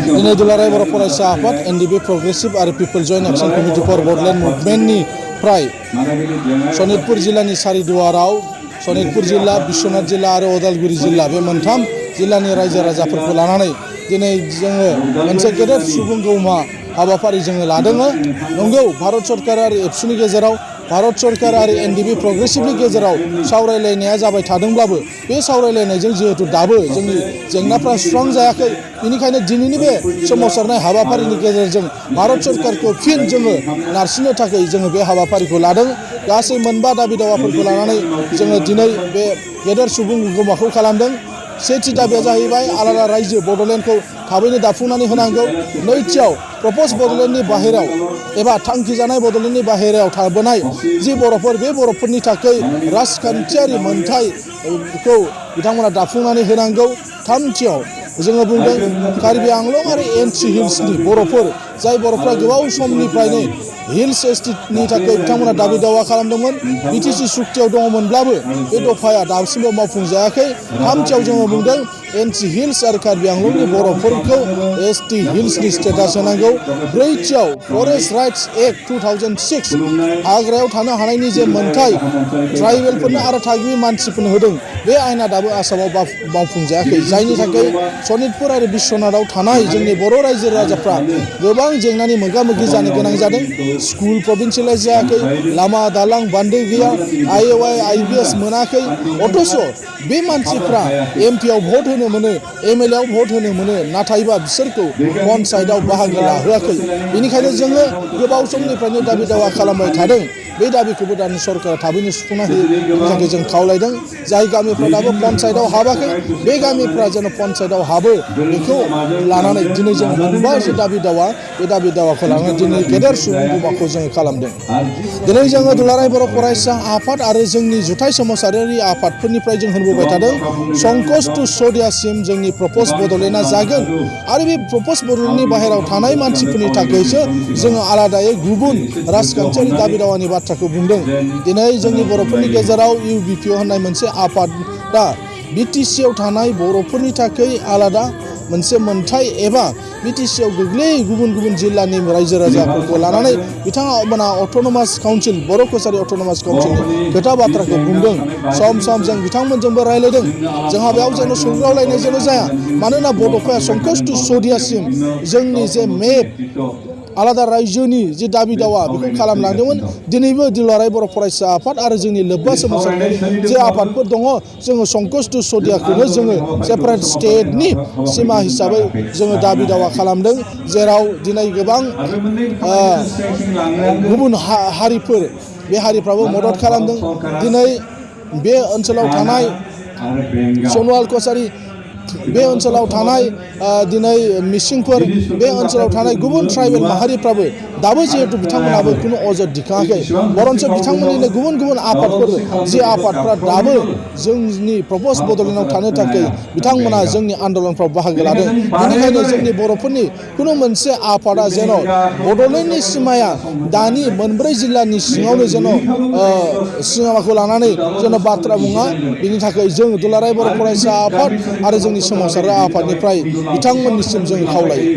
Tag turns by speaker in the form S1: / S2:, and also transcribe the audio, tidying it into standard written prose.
S1: दिनै दुलाराय बर' फरायसा आफाद एनडिबि प्रग्रेसिभ आरो people joint action committee for Bodoland मुभमेन्टनिफ्राय सनितपुर जिल्लानि सारिदुवाराव सनितपुर जिल्ला, बिश्वनाथ जिल्ला आरो उदालगुरि जिल्ला बे मोनथाम जिल्लानि रायजो राजाफोरखौ लानानै दिनै जोङो मोनसे गेदेर सुबुंगौमा हाबाफारि जोङो लादों। नंगौ, भारत सरकार आरो एबसुनि गेजेराव भारत सरकार आरो एनडिबि प्रग्रेसिभनि गेजेराव सावरायलायनाया जाबाय थादोंब्लाबो बे सावरायलायनायजों जिहेतु दाबो जोंनि जेंनाफ्रा सुस्रांजायाखै, बेनिखायनो दिनैनि बे सोमावसारनाय हाबाफारिनि गेजेरजों भारत सरकारखौ फिन जोङो नारसिननो थाखाय जोङो बे हाबाफारिखौ लादों। गासै मोनबा दाबि दावाफोरखौ लानानै जोङो दिनै बे गेदेर सुबुंगौमाखौ खालामदों। सेथि दाबिया जाहैबाय आलादा रायजो बड'लेण्डखौ थाबैनो दाफुंनानै होनांगौ। नैथियाव प्रप'ज बड'लेण्डनि बाहेरायाव एबा थांखिजानाय बड'लेण्डनि बाहेरायाव थाबोनाय जि बर'फोर, बे बर'फोरनि थाखाय राजखान्थियारि मोनथायखौ बिथांमोना दाफुंनानै होनांगौ। थामथियाव जोङो बुंदों कार्बि आंलं आरो एनसि हिल्सनि बर'फोर, जाय बर'फ्रा गोबाव समनिफ्रायनो हिल्स एसटिनि थाखाय बिथांमोना दाबि दावा खालामदोंमोन। बिटिसि सुक्तियाव दङमोनब्लाबो बे दफाया दासिमबो मावफुंजायाखै। थामथियाव जोङो बुंदों एनसि हिल्स आरो कार्बि आंलंनि बर'फोरखौ एसटि हिल्सनि स्टेटास होनांगौ। ब्रैथियाव फरेस्ट राइट्स एक्ट 2006 हाग्रायाव थानो हानायनि जे मोन्थाय ट्राइबेलफोरनो आरो थागिबि मानसिफोरनो होदों, बे आयेना दाबो आसामाव मावफुंजायाखै, जायनि थाखाय सनितपुर आरो बिश्वनाथाव थानाय जोंनि बर' रायजो राजाफ्रा गोबां जेंनानि मोगा मोगि जानो गोनां जादों। स्कुल प्रभिन्सियेलाइज जायाखै, लामा दालां बान्दो गैया, आइअआइ आइबिएस मोनाखै। अथच बे मानसिफ्रा एमपिआव भट होनो मोनो, एमएलएआव भट होनो मोनो, नाथायबा बिसोरखौ पन्सायतआव बाहागो लाहोआखै। बेनिखायनो जोङो गोबाव समनिफ्रायनो दाबि दावा खालामबाय थादों। बे दाबिखौबो दानि सरकारा थाबैनो सुफुंना होयो, बेनि थाखाय जों खावलायदों। जाय गामिफ्रा दाबो पन्सायतआव हाबाखै, बे गामिफ्रा जेन पन्सायतआव हाबो, बेखौ लानानै दिनै जों मोनबा जे दाबि दावा, बे दाबि दावाखौ लानानै दिनै गेदेर सुबुंगौमाखौ जोङो खालामदों। दिनै जोङो दुलाराय बर' फरायसा आफाद आरो जोंनि जुथाइ सोमावसारारि आफादफोरनिफ्राय जों होनबोबाय थादों, संकस टु सदियासिम जोंनि प्रप'ज बड'लेण्डआ जागोन आरो बे प्रप'ज बड'लेण्डनि बाहेरायाव थानाय मानसिफोरनि थाखायसो जोङो आलादायै गुबुन राजखान्थियारि दाबि दावानि बाथ्राखौ बुंदों। दिनै जोंनि बर'फोरनि गेजेराव इउबिपिअ होननाय मोनसे आफादा बिटिसिआव थानाय बर'फोरनि थाखाय आलादा मोनसे मोन्थाय एबा बिटिसिआव गोग्लैयै गुबुन गुबुन जिल्लानि रायजो राजाफोरखौ लानानै बिथांमोना अट'नमास काउन्सिल, बर'-कछारी अट'नमास काउन्सिलनि खोथा बाथ्राखौ बुंदों। सम सम जों बिथांमोनजोंबो रायज्लायदों। जोंहा बेयाव जेन' सौग्रावलायनाय जेन' जाया, मानोना बड'फाया संकस टु सदियासिम जोंनि जे मेप आलादा रायजोनि जे दाबि दावा बेखौ खालामलांदोंमोन। दिनैबो दुलाराय बर' फरायसा आफाद आरो जोंनि लोब्बा सोमावसारनाय जे आफादफोर दङ, जोङो संकस टु सदियाखौनो जोङो सेपारेट स्टेटनि सिमा हिसाबै जोङो दाबि दावा खालामदों। जेराव दिनै गोबां गुबुन हारिफोर, बे हारिफ्राबो मदद खालामदों। दिनै बे ओनसोलाव थानाय सनवाल कछारी, बे ओनसोलाव थानाय दिनै मिसिंफोर, बे ओनसोलाव थानाय गुबुन ट्राइबेल माहारिफ्राबो दाबो जिहेतु बिथांमोनाबो खुनु अजद दिखाङाखै, बरन्स बिथांमोननिनो गुबुन गुबुन आफादफोर, जे आफादफ्रा दाबो जोंनि प्रप'ज बड'लेण्डआव थानो थाखाय बिथांमोना जोंनि आन्दलनफ्राव बाहागो लादों। बेनिखायनो जोंनि बर'फोरनि खुनु मोनसे आफादा जेन' बड'लेण्डनि सिमाया दानि मोनब्रै जिल्लानि सिङावनो जेन' सिमाखौ लानानै जेन' बाथ्रा बुङा, बिनि थाखाय जों दुलाराय बर' फरायसा आफाद आरो जोंनि सोमावसारग्रा आफादनिफ्राय बिथांमोननिसिम जों खावलायो।